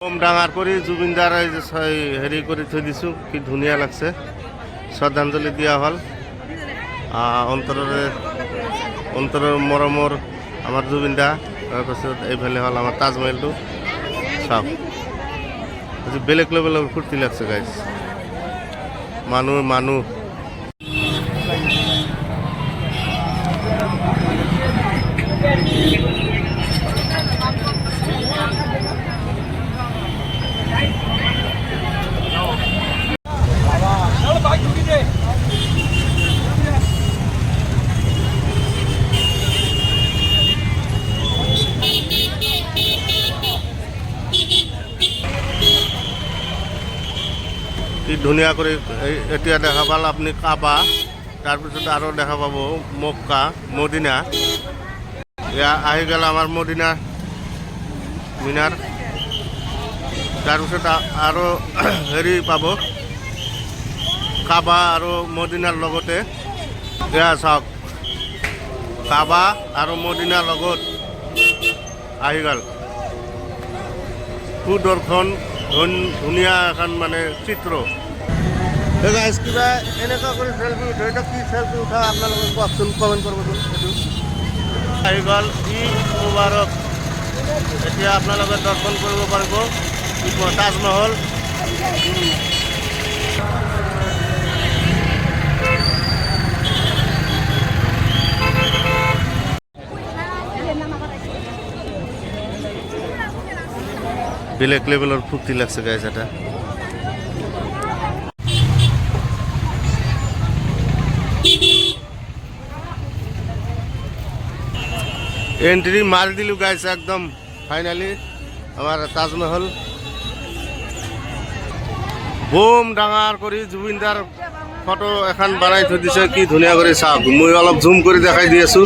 কম ডাঙৰ কৰি জুবিনদাৰ হেৰি কৰি থৈ দিছোঁ, কি ধুনীয়া লাগছে। শ্ৰদ্ধাঞ্জলি দিয়া হ'ল অন্তৰৰ মৰমৰ আমাৰ জুবিনদা। তাৰপিছত এইফালে হ'ল আমাৰ তাজমহলটো চাওক। আজি বেলেগ লেভেলৰ ফূৰ্তি লাগছে গাইজ। মানুহ কি ধুনীয়া কৰি এতিয়া দেখা পাল আপুনি কাবা, তাৰপিছত আৰু দেখা পাব মক্কা মদিনা। এয়া আহি গ'ল আমাৰ মদিনা মিনাৰ। তাৰপিছত আৰু হেৰি পাব কাবা আৰু মদিনাৰ লগতে। এয়া চাওক কাবা আৰু মদিনাৰ লগত আহি গ'ল। সুদৰ্শন ধুনীয়া এখন মানে চিত্ৰ। কিবা এনেকুৱা কৰি চেলফি উঠে, এটা কি চেলফি উঠা আপোনালোকে কওকচোন, কমেণ্ট কৰিবচোন। সেইটো আহি গ'ল ঈদ মুবাৰক। এতিয়া আপোনালোকে দৰ্শন কৰিব পাৰিব তাজমহল। বেলেগ লেভেলৰ ফূৰ্তি লাগছে গাইজ এটা। এন্ট্ৰি মাৰ দিলু গাইজ একদম ফাইনালি আমাৰ তাজমহল। বুম ডাঙৰ কৰি জুবিনদাৰ ফটো এখন বনাই থৈ দিছে, কি ধুনীয়া কৰি চাওক। মই অলপ জুম কৰি দেখাই দি আছো,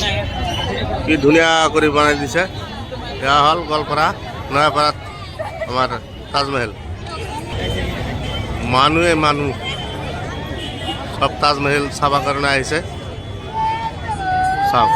কি ধুনীয়া কৰি বনাই দিছে। এয়া হ'ল গোৱালপাৰা নয়াপাৰাত আমাৰ তাজমহল। মানুহ সব তাজমহল চাবৰ কাৰণে আহিছে চাওক।